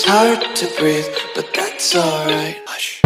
It's hard to breathe, but that's alright. Hush.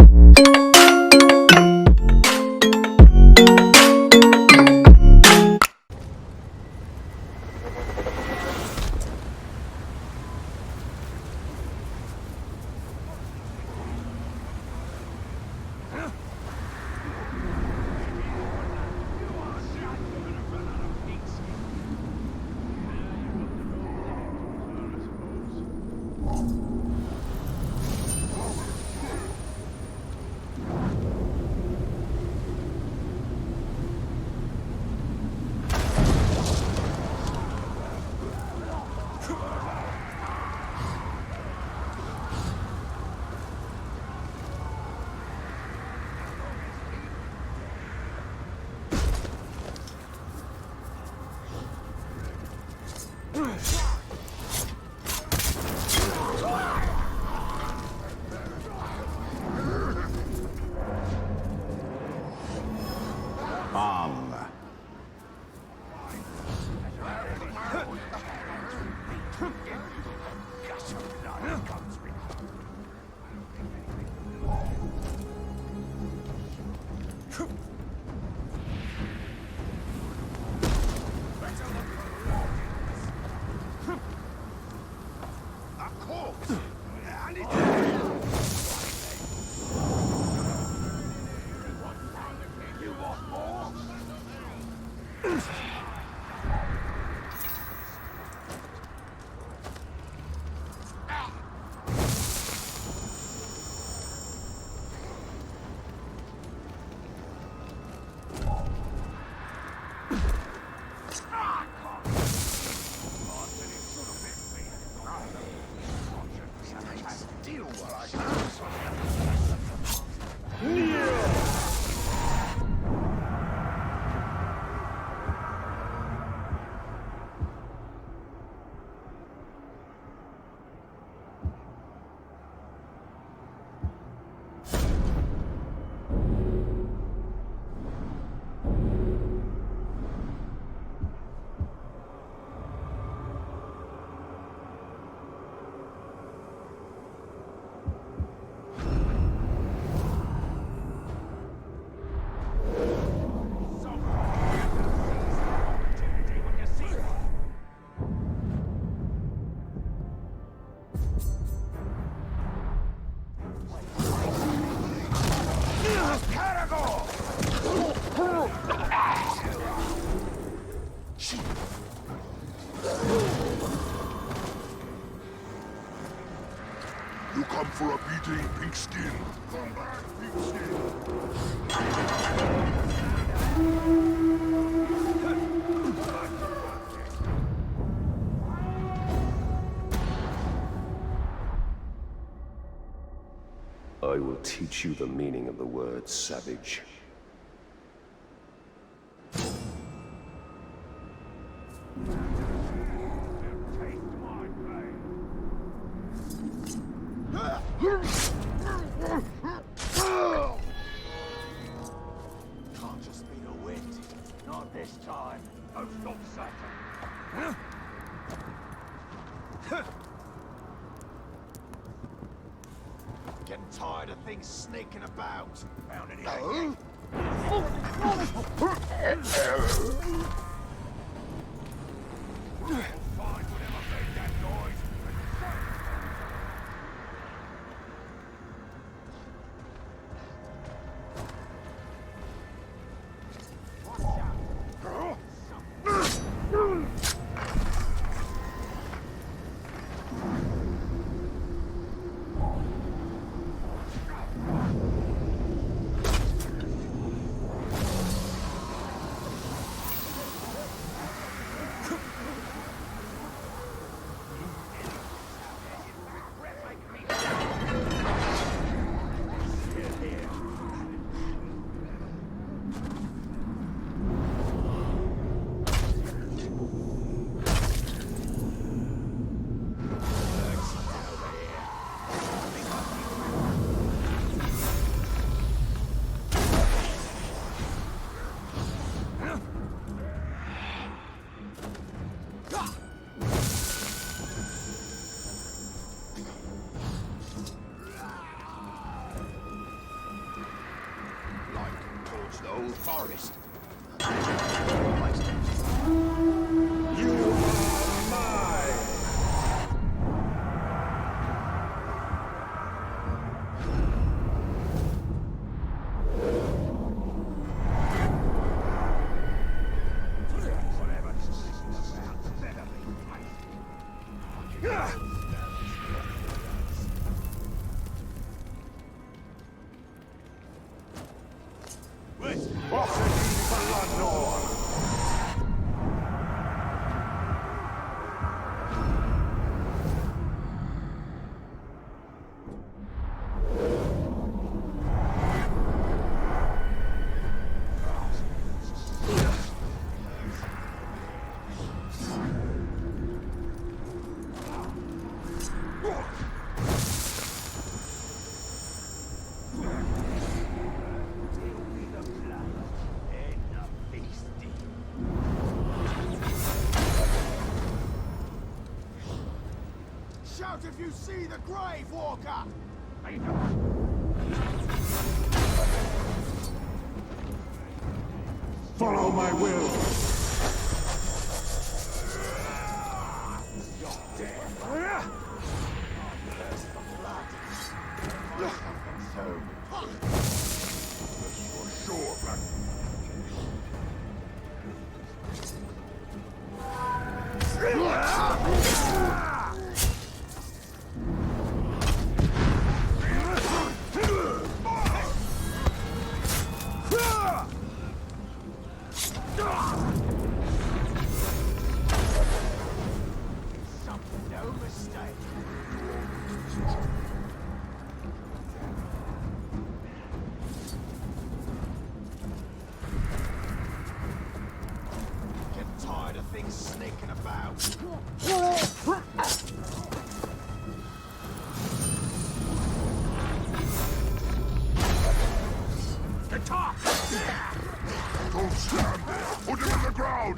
You come for a beating, pink skin. Come back, pink skin. I will teach you the meaning of the word savage. Can't just be the wind. Not this time. No stop second. Getting tired of things sneaking about. Found anything? Find whatever made that noise. Nurn forest. You are mine! Whatever this is about better be paid. Shout if you see the Grave Walker! Follow my will! Sure, Black. No mistake. Get tired of things sneaking about. Attack! Don't stand there! Put him in the ground!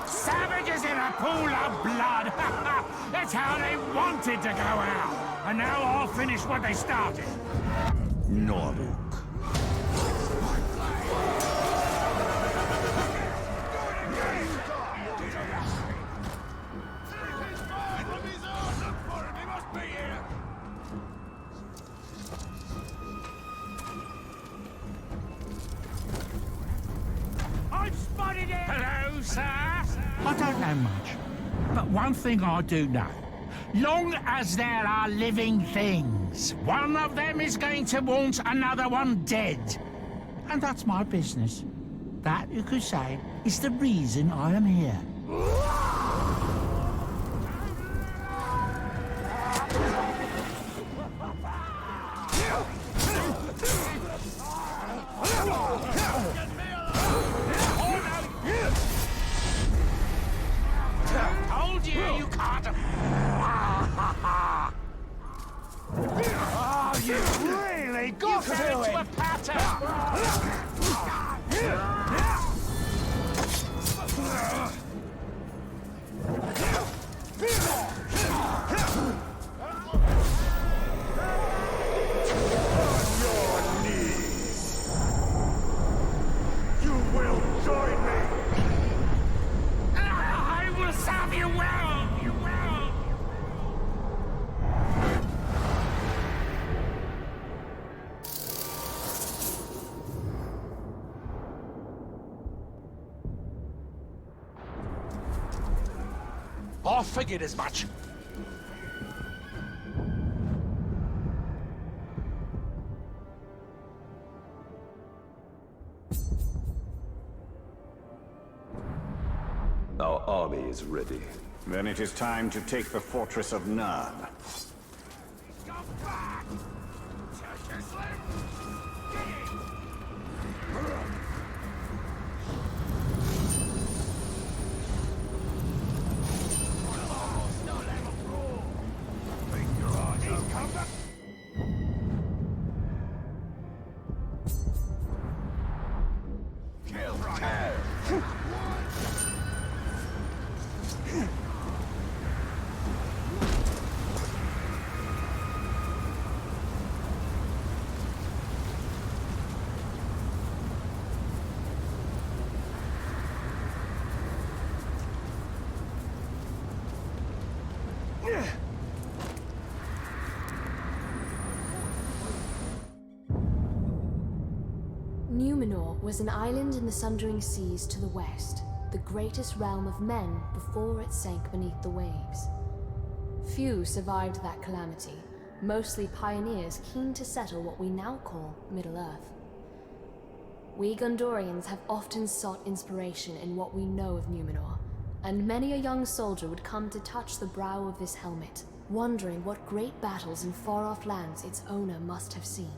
Savages in a pool of blood! That's how they wanted to go out! And now I'll finish what they started! Noruk. I've spotted it! Hello, sir! I don't know much, but one thing I do know. Long as there are living things, one of them is going to want another one dead. And that's my business. That, you could say, is the reason I am here. Told you, you can't. Oh, you really got to do it. A pattern. You will join me! I will serve you well. You will. I figured as much. Our army is ready. Then it is time to take the fortress of Nurn. Come back! Turkish limb! Numenor was an island in the Sundering Seas to the west, the greatest realm of men before it sank beneath the waves. Few survived that calamity, mostly pioneers keen to settle what we now call Middle-earth. We Gondorians have often sought inspiration in what we know of Numenor, and many a young soldier would come to touch the brow of this helmet, wondering what great battles in far-off lands its owner must have seen.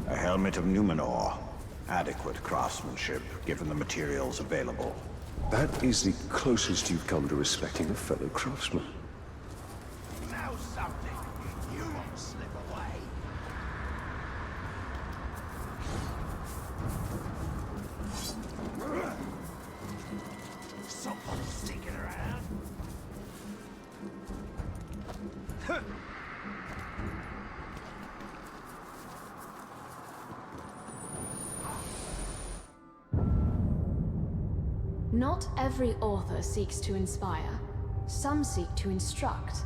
A helmet of Numenor. Adequate craftsmanship, given the materials available. That is the closest you've come to respecting a fellow craftsman. Now something! You won't slip away! Somebody sneaking around? Not every author seeks to inspire. Some seek to instruct.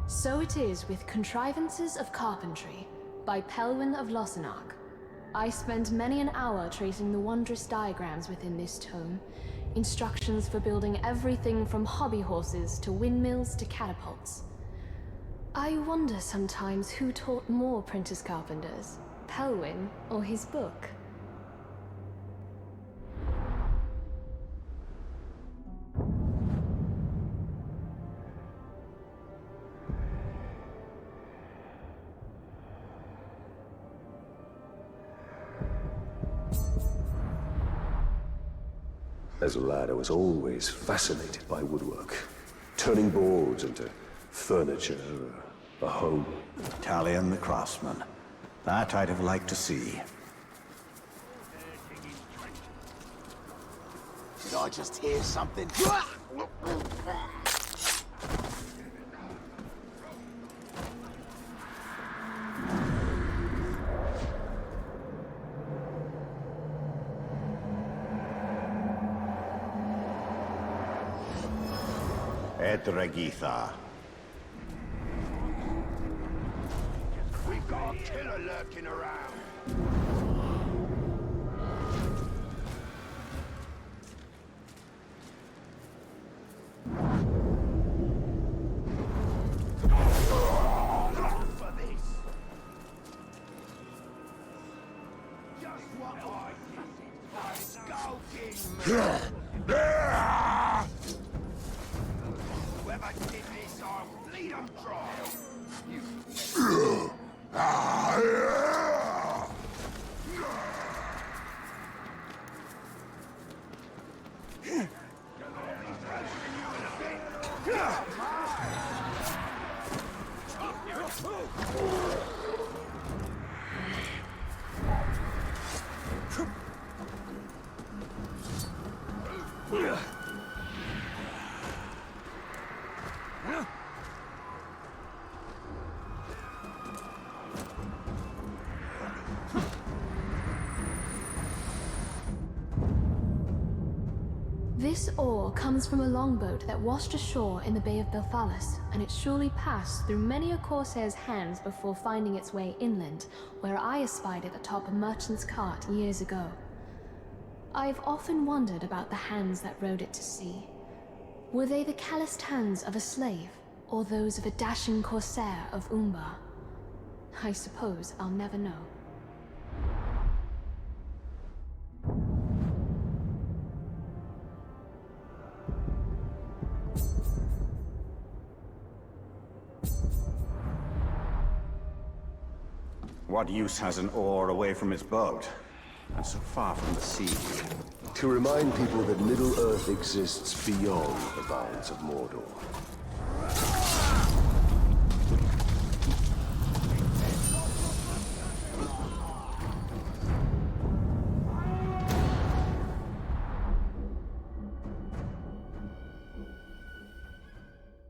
So it is with Contrivances of Carpentry by Pelwyn of Lossarnoch. I spent many an hour tracing the wondrous diagrams within this tome, instructions for building everything from hobby horses to windmills to catapults. I wonder sometimes who taught more apprentice carpenters, Pelwyn or his book. As a lad, I was always fascinated by woodwork. Turning boards into furniture, a home. Talion the craftsman. That I'd have liked to see. Did I just hear something? Regitha. We've got a killer lurking around. For this. Just what I did. Skulking Whoever did this, I'll bleed them dry. This ore comes from a longboat that washed ashore in the Bay of Belfalis, and it surely passed through many a corsair's hands before finding its way inland, where I espied it atop a merchant's cart years ago. I've often wondered about the hands that rowed it to sea. Were they the calloused hands of a slave, Or those of a dashing corsair of Umbar? I suppose I'll never know. What use has an oar away from its boat, and so far from the sea? To remind people that Middle-earth exists beyond the bounds of Mordor.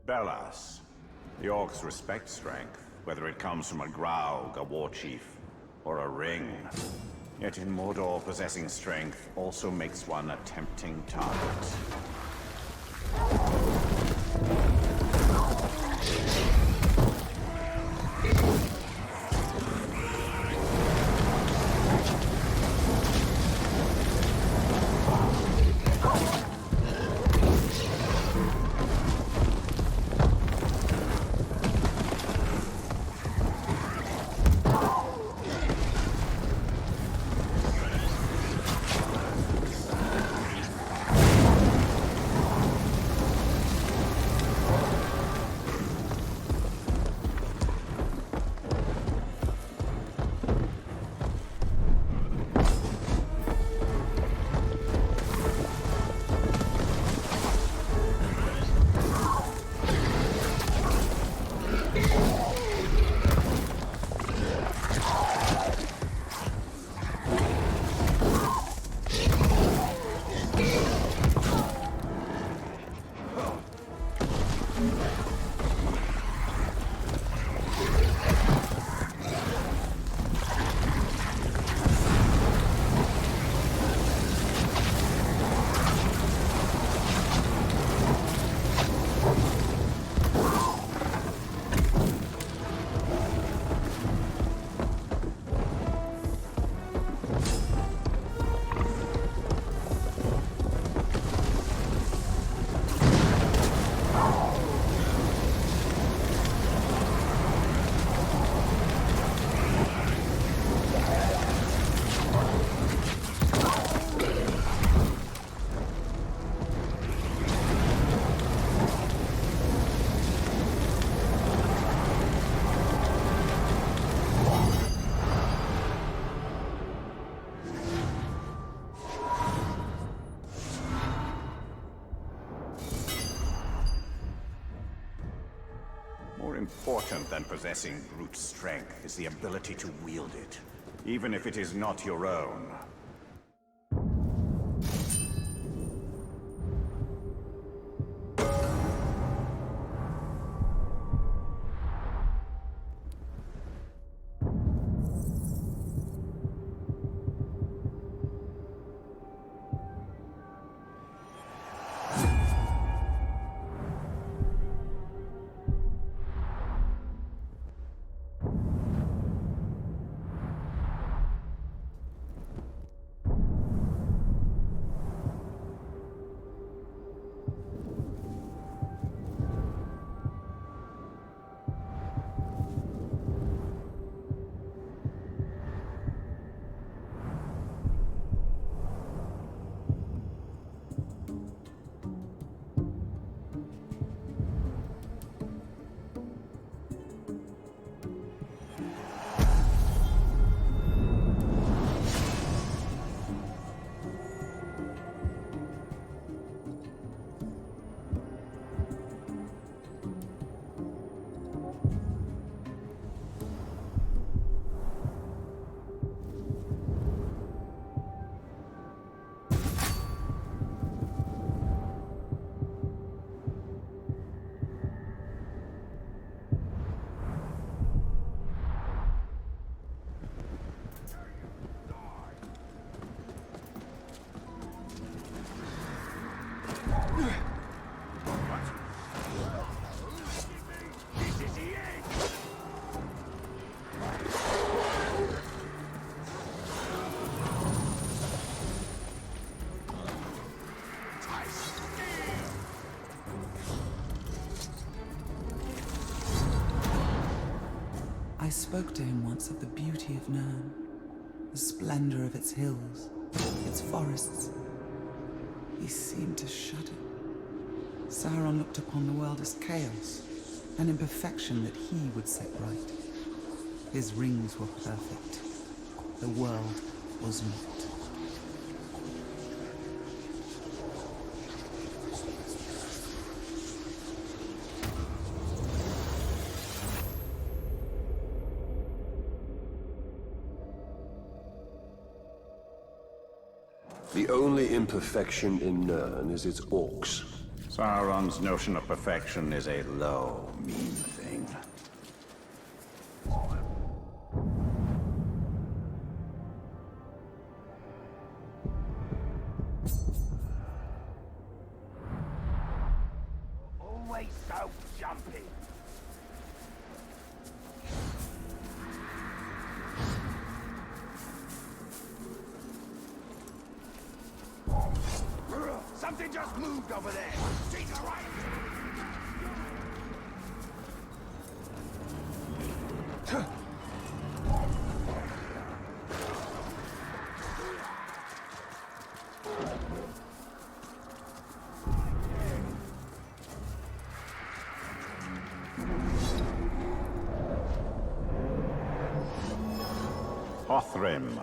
Bellas. The orcs respect strength, whether it comes from a Graug, a Warchief, or a ring. Yet in Mordor, possessing strength also makes one a tempting target. More important than possessing brute strength is the ability to wield it, even if it is not your own. I spoke to him once of the beauty of Nurn, the splendor of its hills, its forests. He seemed to shudder. Sauron looked upon the world as chaos, an imperfection that he would set right. His rings were perfect. The world was not. The only imperfection in Nurn is its orcs. Sauron's notion of perfection is a low, mean thing. Always so jumpy. Something just moved over there. Jesus Christ! Hothrim.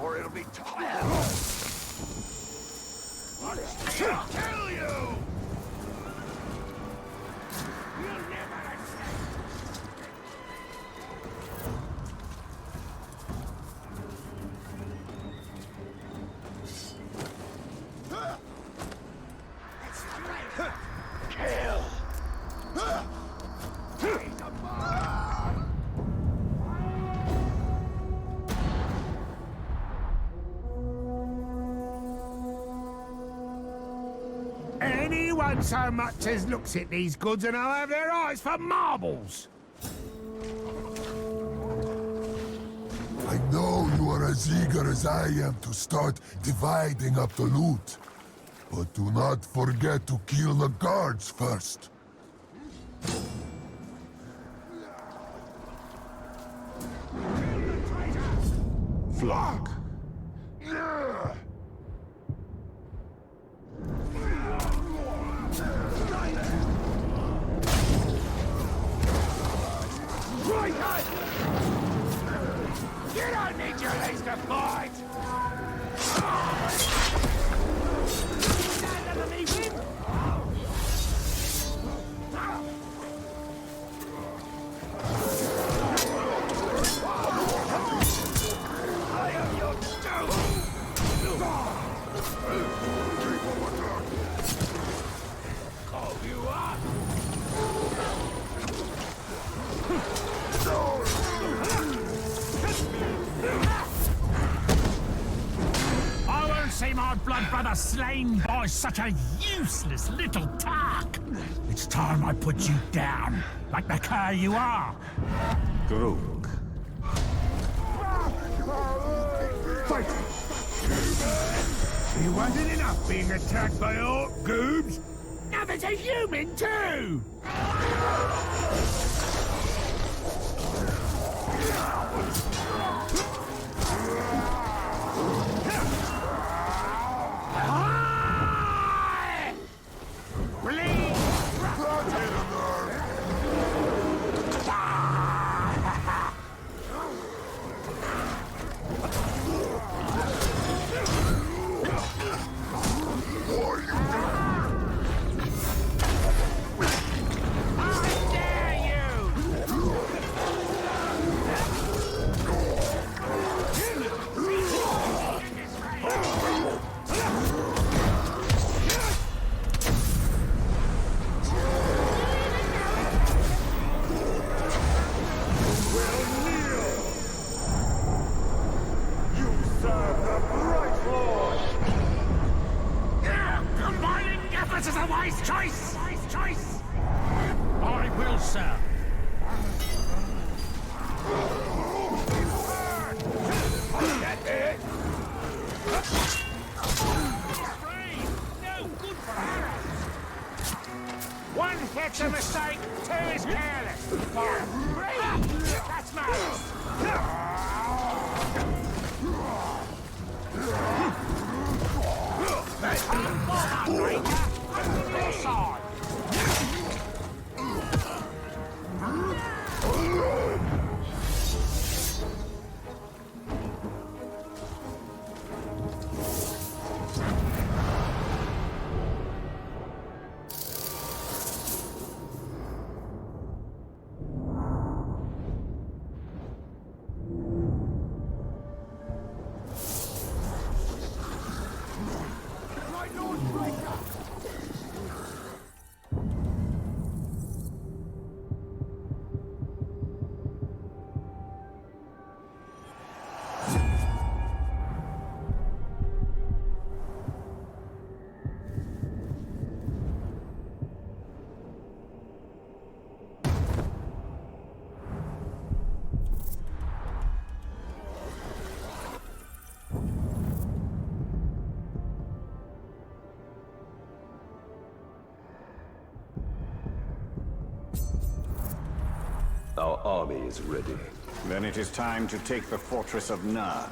Or it'll be tired. Kill you! You'll never escape. Kill! Anyone so much as looks at these goods and I'll have their eyes for marbles. I know you are as eager as I am to start dividing up the loot. But do not forget to kill the guards first. Flock. You don't need your legs to fight! Stand underneath him! I am your doom! Call you up! I won't see my blood brother slain by such a useless little tark. It's time I put you down, like the cur you are. Grug. Fight! It wasn't enough being attacked by orc goobs. Now that human too! It's a mistake, two is careless. That's malice. Come on, Ranger. I'm on your side. Our army is ready. Then it is time to take the fortress of Nurn.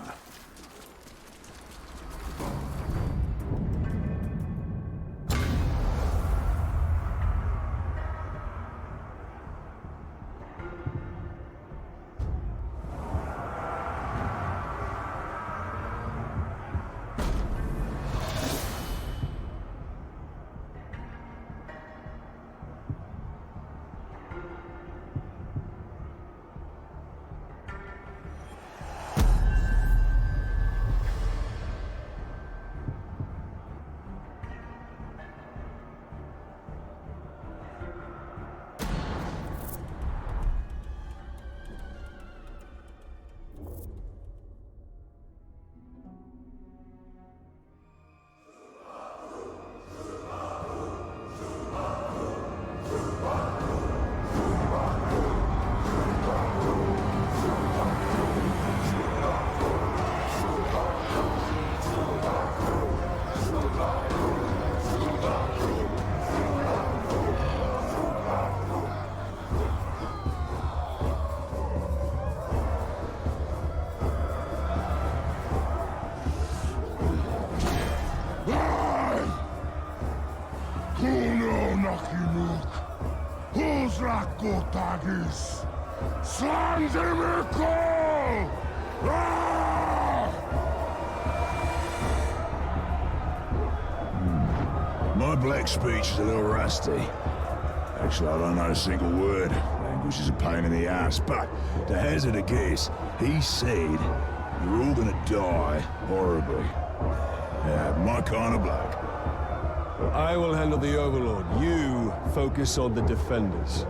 Tagis! Slandermiko! My black speech is a little rusty. Actually, I don't know a single word. Language is a pain in the ass, but to hazard a guess, he said you're all gonna die horribly. Yeah, my kind of bloke. I will handle the Overlord. You focus on the Defenders.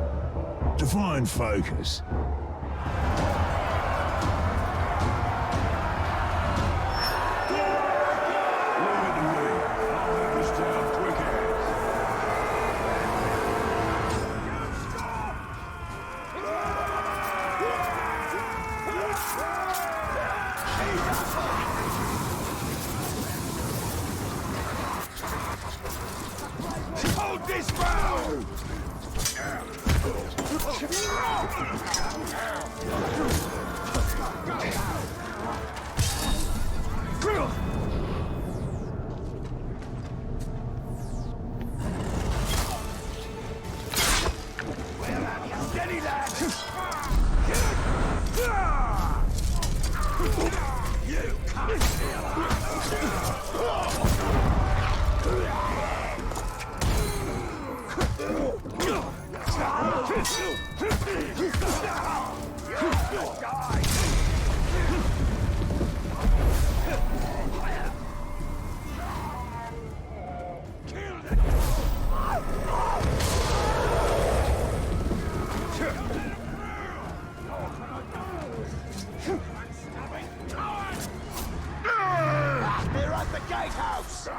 Define focus. Hold this ground! Steady, lads! You can't They're at the gatehouse!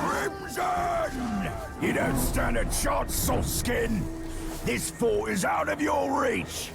Crimson! You don't stand a chance, saltskin! This fort is out of your reach!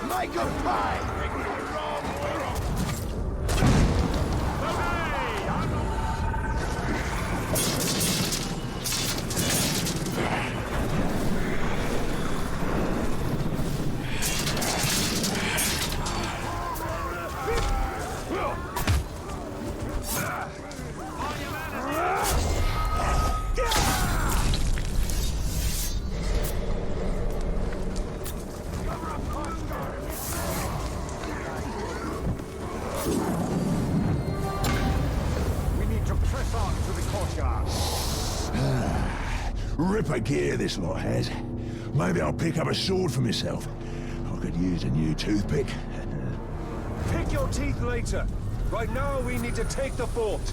Make 'em pay! We need to press on to the courtyard. Ripper gear this lot has. Maybe I'll pick up a sword for myself. I could use a new toothpick. Pick your teeth later. Right now, we need to take the fort.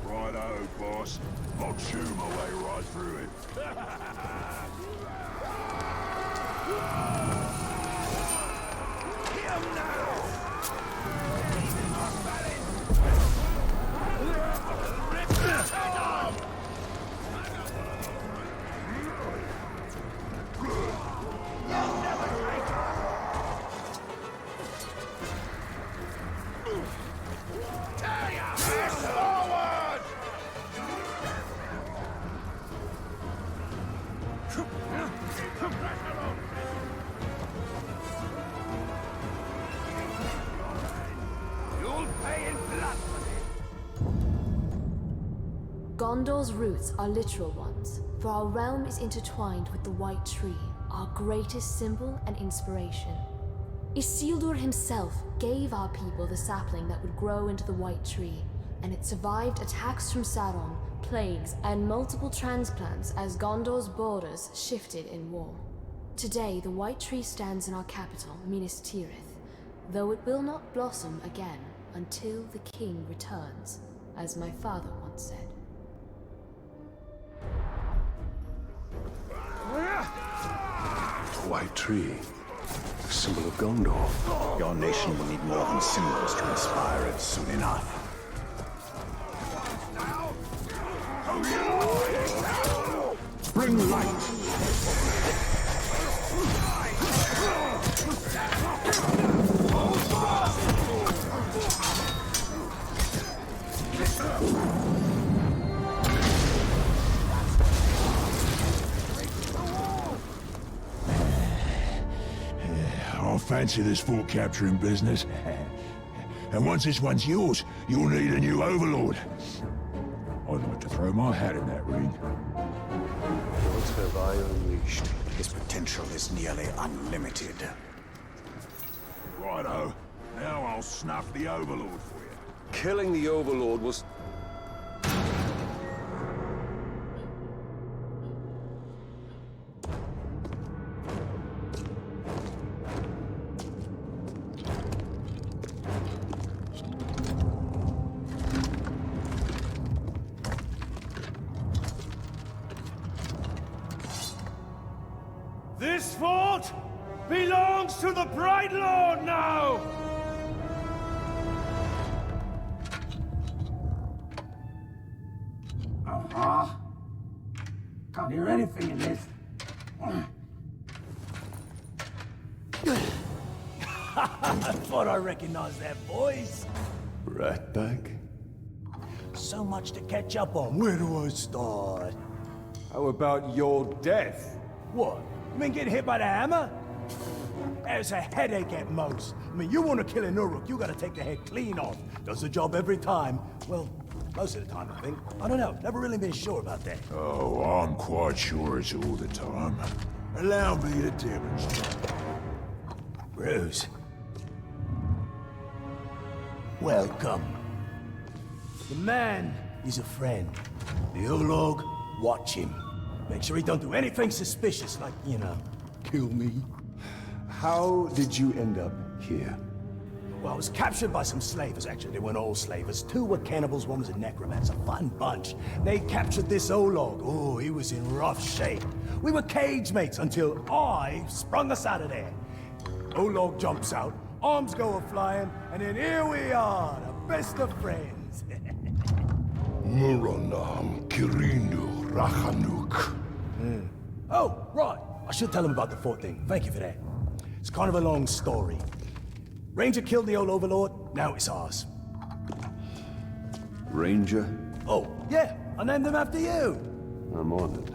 Righto, boss. I'll chew my way right through it. Gondor's roots are literal ones, for our realm is intertwined with the White Tree, our greatest symbol and inspiration. Isildur himself gave our people the sapling that would grow into the White Tree, and it survived attacks from Sauron, plagues, and multiple transplants as Gondor's borders shifted in war. Today, the White Tree stands in our capital, Minas Tirith, though it will not blossom again until the king returns, as my father once said. The White Tree, a symbol of Gondor. Your nation will need more than symbols to inspire it soon enough. Bring light! I fancy this fort capturing business. And once this one's yours, you'll need a new overlord. I'd like to throw my hat in that ring. What have I unleashed? His potential is nearly unlimited. Righto. Now I'll snuff the overlord for you. Killing the Overlord was... This fort belongs to the Bright Lord now! Can't hear anything in this. I thought I recognized that voice. Ratbag? So much to catch up on. Where do I start? How about your death? What? You mean getting hit by the hammer? There's a headache at most. I mean, you want to kill an Uruk, you gotta take the head clean off. Does the job every time. Well, most of the time, I think. I don't know. Never really been sure about that. Oh, I'm quite sure it's all the time. Allow me to demonstrate. Bruce. Welcome. The man is a friend. The Olog, watch him. Make sure he don't do anything suspicious, like, you know, kill me. How did you end up here? Well, I was captured by some slavers, actually. They weren't all slavers. 2 were cannibals, 1 was a necromancer. Fun bunch. They captured this Olog. Oh, he was in rough shape. We were cage mates until I sprung us out of there. Olog jumps out, arms go a-flying, and then here we are, the best of friends. Muranam Kirindu Rachanuk. Oh, right. I should tell him about the fort thing. Thank you for that. It's kind of a long story. Ranger killed the old overlord, now it's ours. Ranger? Oh, yeah, I named him after you. I'm honored.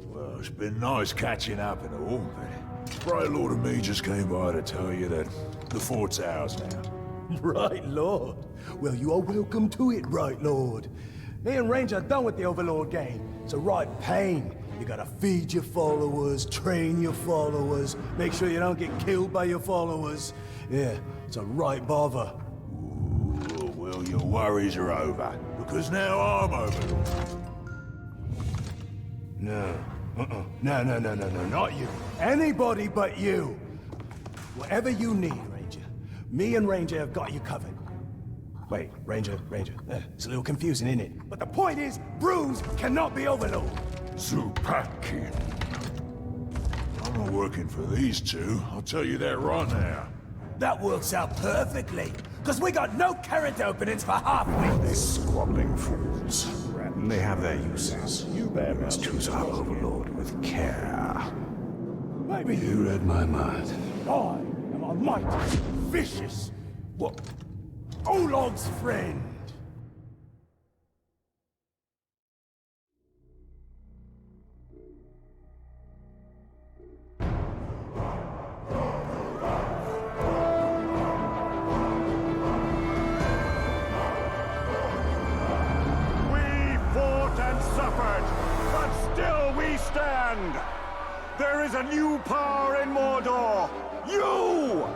Well, it's been nice catching up and all, but Bright Lord and me just came by to tell you that the fort's ours now. Right, Lord. Well, you are welcome to it, Right, Lord. Me and Ranger are done with the Overlord game. It's a right pain. You gotta feed your followers, train your followers, make sure you don't get killed by your followers. Yeah, it's a right bother. Ooh, well, your worries are over, because now I'm Overlord. No. No, not you. Anybody but you. Whatever you need, Ranger. Me and Ranger have got you covered. Wait, Ranger. It's a little confusing, isn't it? But the point is, Bruce cannot be Overlord. Zupakin. I'm not working for these 2, I'll tell you that right now. That works out perfectly, because we got no character openings for half-wits. Squabbling fools. They have their uses. You must choose our overlord with care. Maybe You read my mind. I am almighty, vicious. What? Olog's friend. There is a new power in Mordor! You!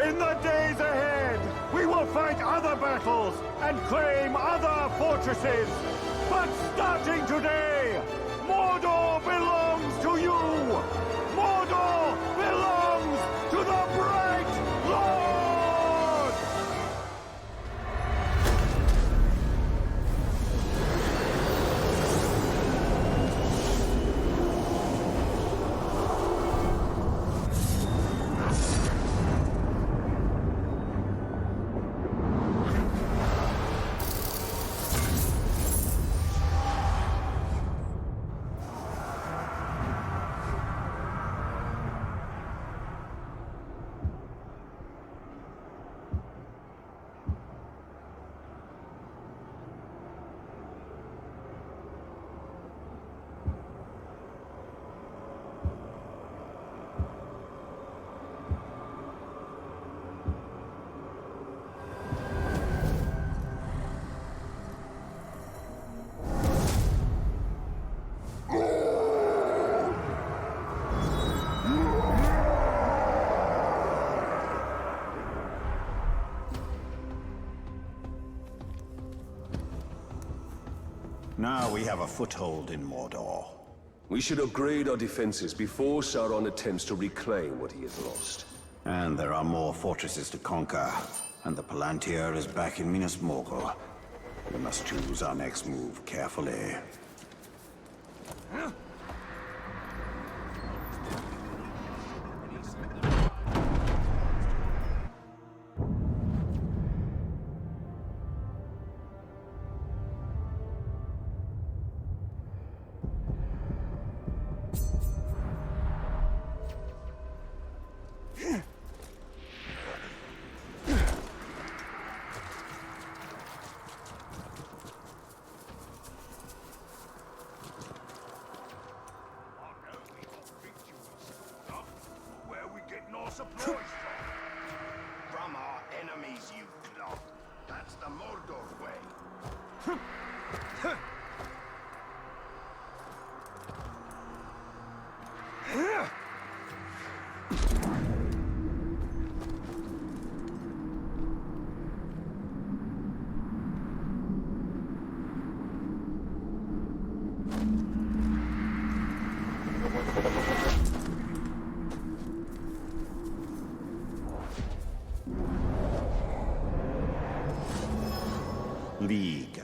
In the days ahead, we will fight other battles and claim other fortresses! But starting today, Mordor belongs to you! Mordor belongs to the Bright Lord! Now we have a foothold in Mordor. We should upgrade our defenses before Sauron attempts to reclaim what he has lost. And there are more fortresses to conquer. and the Palantir is back in Minas Morgul. We must choose our next move carefully. From our enemies, you clod. That's the Mordor way. League.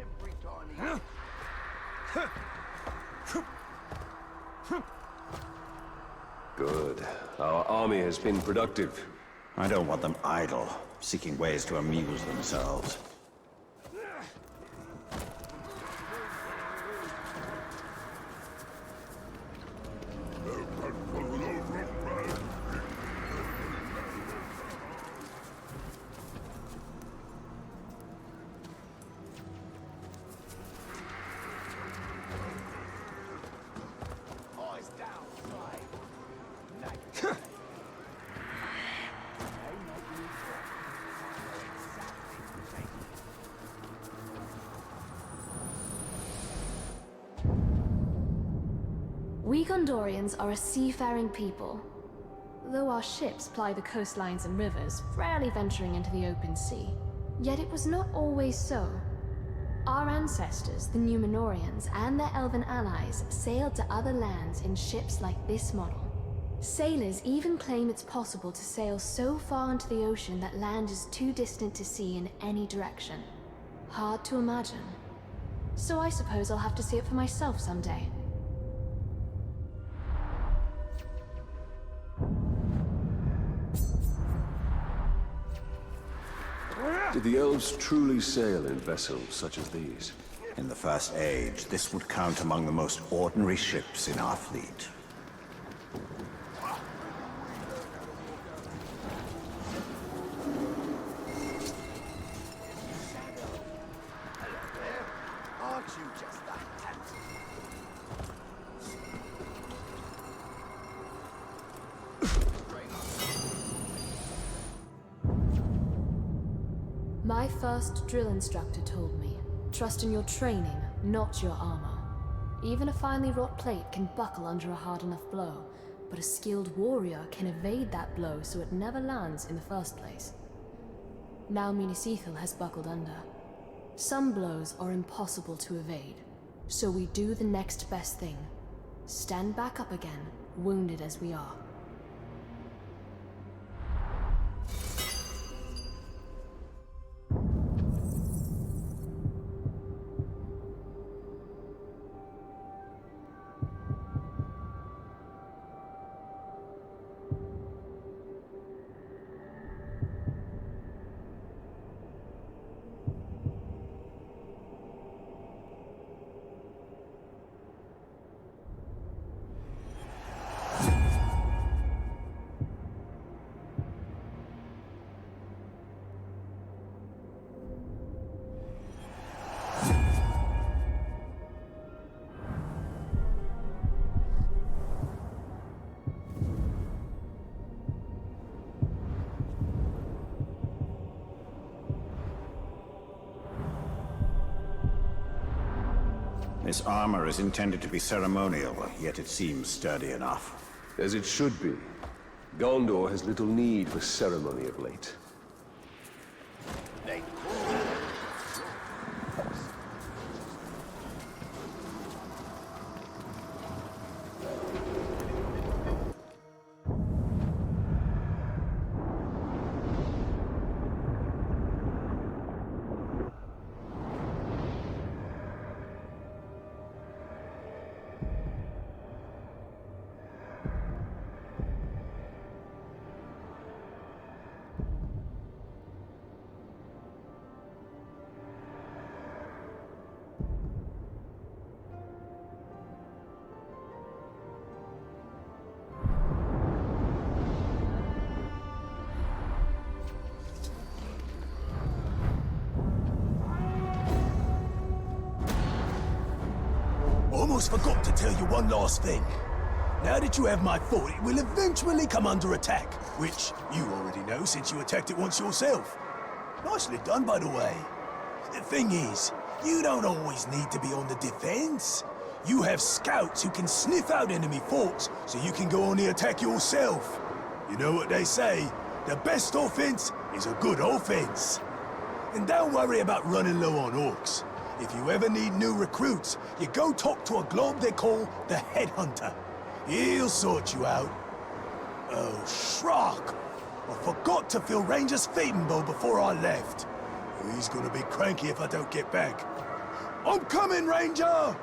Every time Good. Our army has been productive. I don't want them idle, seeking ways to amuse themselves. eyes down, slave. We Gondorians are a seafaring people. Though our ships ply the coastlines and rivers, rarely venturing into the open sea. Yet it was not always so. Our ancestors, the Numenorians, and their elven allies sailed to other lands in ships like this model. Sailors even claim it's possible to sail so far into the ocean that land is too distant to see in any direction. Hard to imagine. So I suppose I'll have to see it for myself someday. Did the elves truly sail in vessels such as these? In the First Age, this would count among the most ordinary ships in our fleet. Aren't you just that handsome? My first drill instructor told me, trust in your training, not your armor. Even a finely wrought plate can buckle under a hard enough blow, but a skilled warrior can evade that blow so it never lands in the first place. Now Minas Ithil has buckled under. Some blows are impossible to evade, so we do the next best thing. Stand back up again, wounded as we are. This armor is intended to be ceremonial, yet it seems sturdy enough. As it should be. Gondor has little need for ceremony of late. They Almost forgot to tell you one last thing. Now that you have my fort, it will eventually come under attack, which you already know since you attacked it once yourself. Nicely done, by the way. The thing is, you don't always need to be on the defense. You have scouts who can sniff out enemy forts, so you can go on the attack yourself. You know what they say, the best offense is a good offense. And don't worry about running low on orcs. If you ever need new recruits, you go talk to a globe they call the Headhunter. He'll sort you out. Oh, Shrock! I forgot to fill Ranger's feeding bowl before I left. He's gonna be cranky if I don't get back. I'm coming, Ranger!